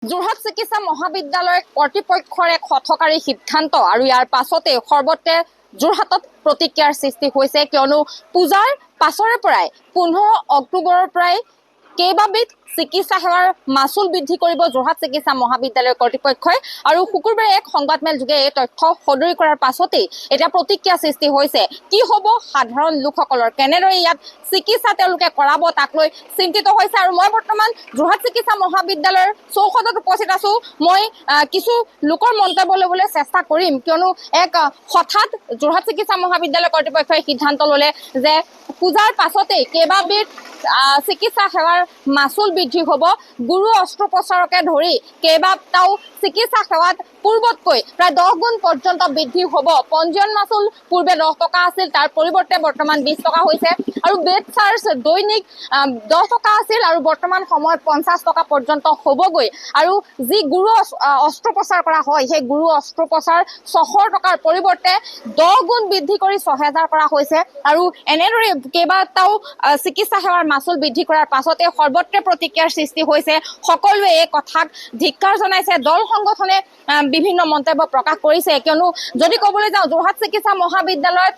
যোৰহাট চিকিৎসা মহাবিদ্যালয় কৰ্তৃপক্ষৰ এক হঠকাৰী সিদ্ধান্ত আৰু ইয়াৰ পাছতে সৰ্বত্ৰে যোৰহাটত প্ৰতিক্ৰিয়াৰ সৃষ্টি হৈছে কিয়নো পূজাৰ পাছৰে পৰাই 15 অক্টোবৰৰ পৰাই কেইবাবিধ চিকিৎসা সেৱাৰ মাচুল বৃদ্ধি কৰিব যোৰহাট চিকিৎসা মহাবিদ্যালয় কৰ্তৃপক্ষই আৰু শুকুৰবাৰে এক সংবাদমেল যোগে এই তথ্য সদৰি কৰাৰ পাছতেই এতিয়া প্ৰতিক্ৰিয়া সৃষ্টি হৈছে কি হ'ব সাধাৰণ লোকসকলৰ কেনেদৰে ইয়াত চিকিৎসা তেওঁলোকে কৰাব তাক লৈ চিন্তিত হৈছে আৰু মই বৰ্তমান যোৰহাট চিকিৎসা মহাবিদ্যালয়ৰ চৌহদত উপস্থিত আছো মই কিছু লোকৰ মন্তব্য ল'বলৈ চেষ্টা কৰিম কিয়নো এক হঠাৎ যোৰহাট চিকিৎসা মহাবিদ্যালয় কৰ্তৃপক্ষই সিদ্ধান্ত ল'লে যে পূজাৰ পাছতেই কেইবাবিধ চিকিৎসা সেৱাৰ মাচুল বৃদ্ধি হ'ব গুৰু অস্ত্ৰোপচাৰকে ধৰি কেইবাটাও চিকিৎসা সেৱাত পূৰ্বতকৈ প্ৰায় 10 গুণ পৰ্যন্ত বৃদ্ধি হ'ব পঞ্জীয়ন মাচুল পূৰ্বে 10 টকা আছিল তাৰ পৰিৱৰ্তে বৰ্তমান 20 টকা হৈছে আৰু বেড চাৰ্জ দৈনিক 10 টকা আছিল আৰু বৰ্তমান সময়ত 50 টকা পৰ্যন্ত হ'বগৈ আৰু যি গুৰু অস্ত্ৰোপচাৰ কৰা হয় সেই গুৰু অস্ত্ৰোপচাৰ 600 টকাৰ পৰিৱৰ্তে 10 গুণ বৃদ্ধি কৰি 6000 কৰা হৈছে আৰু এনেদৰে কেইবাটাও চিকিৎসা সেৱাৰ মাচুল বৃদ্ধি কৰাৰ পাছতে সৰ্বত্ৰে প্ৰতিক্ৰিয়াৰ সৃষ্টি হৈছে সকলোৱে এই কথাক ধিক্কাৰ জনাইছে দল সংগঠনে বিভিন্ন মন্তব্য প্ৰকাশ কৰিছে কিয়নো যদি ক'বলৈ যাওঁ যোৰহাট চিকিৎসা মহাবিদ্যালয়ত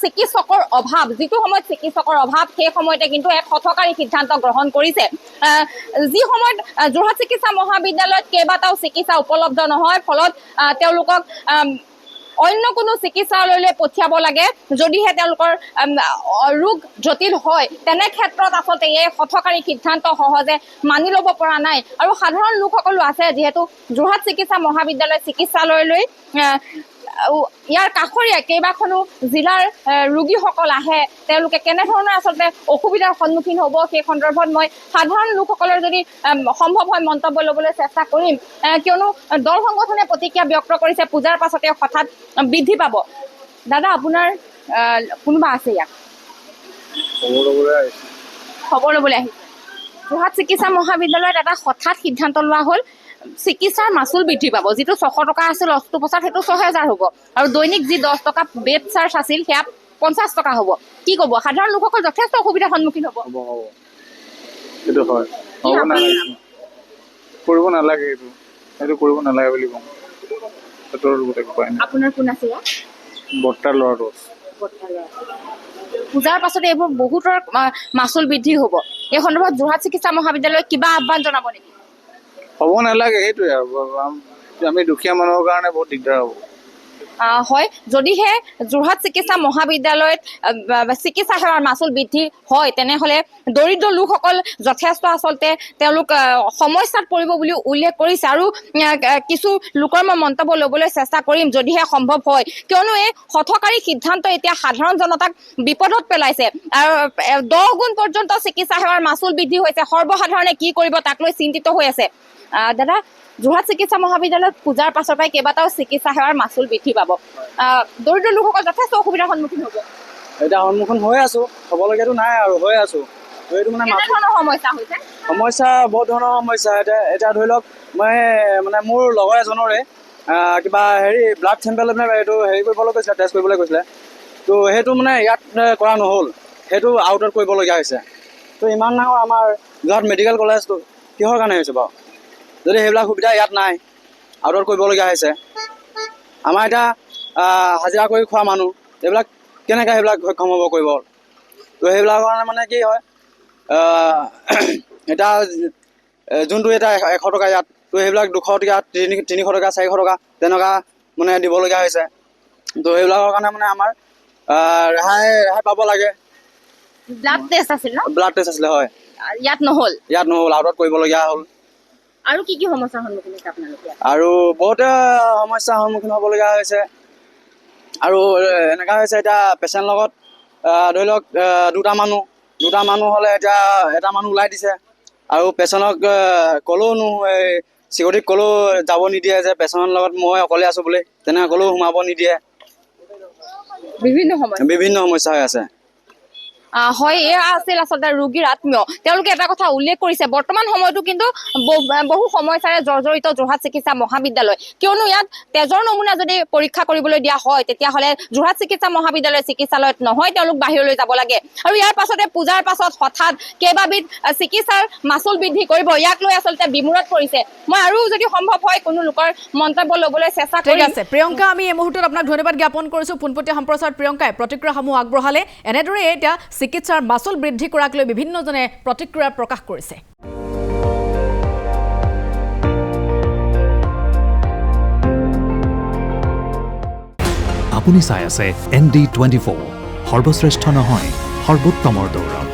চিকিৎসকৰ অভাৱ যিটো সময়ত চিকিৎসকৰ অভাৱ সেই সময়তে কিন্তু এক হঠকাৰী সিদ্ধান্ত গ্ৰহণ কৰিছে যি সময়ত যোৰহাট চিকিৎসা মহাবিদ্যালয়ত কেইবাটাও চিকিৎসা উপলব্ধ নহয় ফলত তেওঁলোকক অন্য কোনো চিকিৎসালয়লৈ পঠিয়াব লাগে যদিহে তেওঁলোকৰ ৰোগ জটিল হয় তেনে ক্ষেত্ৰত আচলতে এই হঠকাৰী সিদ্ধান্ত সহজে মানি ল'ব পৰা নাই আৰু সাধাৰণ লোকসকলো আছে যিহেতু যোৰহাট চিকিৎসা মহাবিদ্যালয় চিকিৎসালয়লৈ ইয়াৰ কাষৰীয়া কেইবাখনো জিলাৰ ৰোগীসকল আহে তেওঁলোকে কেনেধৰণৰ আচলতে অসুবিধাৰ সন্মুখীন হ'ব সেই সন্দৰ্ভত মই সাধাৰণ লোকসকলৰ যদি সম্ভৱ হয় মন্তব্য ল'বলৈ চেষ্টা কৰিম কিয়নো দল সংগঠনে প্ৰতিক্ৰিয়া ব্যক্ত কৰিছে পূজাৰ পাছতে হঠাৎ বৃদ্ধি পাব দাদা আপোনাৰ কোনোবা আছে ইয়াত খবৰ ল'বলৈ আহিছে যোৰহাট চিকিৎসা মহাবিদ্যালয়ত এটা হঠাৎ সিদ্ধান্ত লোৱা হ'ল চিকিৎসাৰ মাচুল বৃদ্ধি পাব যিটো 600 টকা আছিল অস্ত্ৰোপচাৰ সেইটো 6000 হ'ব আৰু দৈনিক যি 10 টকা বেড চাৰ্জ আছিল সেয়া 50 টকা হ'ব কি ক'ব সাধাৰণ লোকসকল যথেষ্ট অসুবিধাৰ সন্মুখীন হ'ব এইটো হয় কৰিব নালাগে এইটো কৰিব নালাগে বুলি কওঁ আপোনাৰ কোন আছে ইয়াত বৰ্তাৰ ল'ৰাটো পূজাৰ পাছতে এইবোৰ বহুতৰ মাচুল বৃদ্ধি হ'ব এই সন্দৰ্ভত যোৰহাট চিকিৎসা মহাবিদ্যালয়ক কিবা আহ্বান জনাব নেকি হ'ব নালাগে সেইটোৱে আমি দুখীয়া মানুহৰ কাৰণে বহুত দিগদাৰ হ'ব হয় যদিহে যোৰহাট চিকিৎসা মহাবিদ্যালয়ত চিকিৎসা সেৱাৰ মাচুল বৃদ্ধি হয় তেনেহ'লে দৰিদ্ৰ লোকসকল যথেষ্ট আচলতে তেওঁলোক সমস্যাত পৰিব বুলি উল্লেখ কৰিছে আৰু কিছু লোকৰ মই মন্তব্য ল'বলৈ চেষ্টা কৰিম যদিহে সম্ভৱ হয় কিয়নো এই হঠকাৰী সিদ্ধান্ত এতিয়া সাধাৰণ জনতাক বিপদত পেলাইছে আৰু 10 গুণ পৰ্যন্ত চিকিৎসা সেৱাৰ মাচুল বৃদ্ধি হৈছে সৰ্বসাধাৰণে কি কৰিব তাক লৈ চিন্তিত হৈ আছে দাদা যোৰহাট চিকিৎসা মহাবিদ্যালয়ত পূজাৰ পাছৰ পৰাই কেইবাটাও চিকিৎসা সেৱাৰ মাচুল বৃদ্ধি পাব দৰিদ্ৰ লোকসকল যথেষ্ট অসুবিধাৰ সন্মুখীন হ'ব এতিয়া সন্মুখীন হৈ আছো হ'বলগীয়াতো নাই আৰু হৈ আছো এইটো মানে সমস্যা হৈছে সমস্যা বহুত ধৰণৰ সমস্যা এতিয়া ধৰি লওক মই মানে মোৰ লগৰ এজনৰে কিবা ব্লাড চেম্পল এইটো কৰিবলৈ কৈছিলে টেষ্ট কৰিবলৈ কৈছিলে তো সেইটো মানে ইয়াত কৰা নহ'ল সেইটো আউটত কৰিবলগীয়া হৈছে তো ইমান ডাঙৰ আমাৰ যোৰহাট মেডিকেল কলেজটো কিহৰ কাৰণে হৈছে বাৰু যদি সেইবিলাক সুবিধা ইয়াত নাই আউটত কৰিবলগীয়া হৈছে আমাৰ এতিয়া হাজিৰা কৰি খোৱা মানুহ এইবিলাক কেনেকৈ সেইবিলাক সক্ষম হ'ব কৰিব তো সেইবিলাকৰ কাৰণে মানে কি হয় এতিয়া যোনটো এতিয়া 100 টকা ইয়াত তো সেইবিলাক 200 টকা 300 টকা 400 টকা তেনেকুৱা মানে দিবলগীয়া হৈছে তো সেইবিলাকৰ কাৰণে মানে আমাৰ ৰেহাই পাব লাগে ব্লাড টেষ্ট আছিল ন ব্লাড টেষ্ট আছিলে হয় ইয়াত নহ'ল আউটত কৰিবলগীয়া হ'ল আৰু কি সমস্যাৰ সন্মুখীন হৈছে আপোনালোকে আৰু বহুতে সমস্যাৰ সন্মুখীন হ'বলগীয়া হৈছে আৰু এনেকুৱা হৈছে এতিয়া পেচেণ্ট লগত ধৰি লওক দুটা মানুহ হ'লে এতিয়া এটা মানুহ ওলাই দিছে আৰু পেচেণ্টক ক'লেও চিকিউৰিটিক ক'লেও যাব নিদিয়ে যে পেচেণ্টৰ লগত মই অকলে আছোঁ বুলি তেনেকৈ ক'লেও সোমাব নিদিয়ে বিভিন্ন সমস্যা হৈ আছে হয়, এয়া আছিল আচলতে ৰোগীৰ আত্মীয়। তেওঁলোকে এটা কথা উল্লেখ কৰিছে, বৰ্তমান সময়তো কিন্তু বহু সমস্যাৰে জৰ্জৰিত যোৰহাট চিকিৎসা মহাবিদ্যালয়, কিয়নো ইয়াত তেজৰ নমুনা যদি পৰীক্ষা কৰিবলৈ দিয়া হয় তেতিয়াহ'লে যোৰহাট চিকিৎসা মহাবিদ্যালয় চিকিৎসালয়ত নহয়, তেওঁলোক বাহিৰলৈ যাব লাগে। আৰু ইয়াৰ পাছতে পূজাৰ পাছত হঠাৎ কেইবাবিধ চিকিৎসাৰ মাচুল বৃদ্ধি কৰিব, ইয়াক লৈ আচলতে বিমূৰত পৰিছে। মই আৰু যদি সম্ভৱ হয় কোনো লোকৰ মন্তব্য ল'বলৈ চেষ্টা ঠিক কৰিম। আছে প্ৰিয়ংকা, আমি এই মুহূৰ্তত আপোনাক ধন্যবাদ জ্ঞাপন কৰিছোঁ। পোনপটীয়া সম্প্ৰচাৰত প্ৰিয়ংকাই প্ৰতিক্ৰিয়াসমূহ আগবঢ়ালে। এনেদৰে এতিয়া চিকিৎসাৰ মাচুল বৃদ্ধি কৰাক লৈ বিভিন্নজনে প্ৰতিক্ৰিয়া প্ৰকাশ কৰিছে। আপুনি চাই আছে ND24, সৰ্বশ্ৰেষ্ঠ নহয় সৰ্বোত্তমৰ দৌৰ।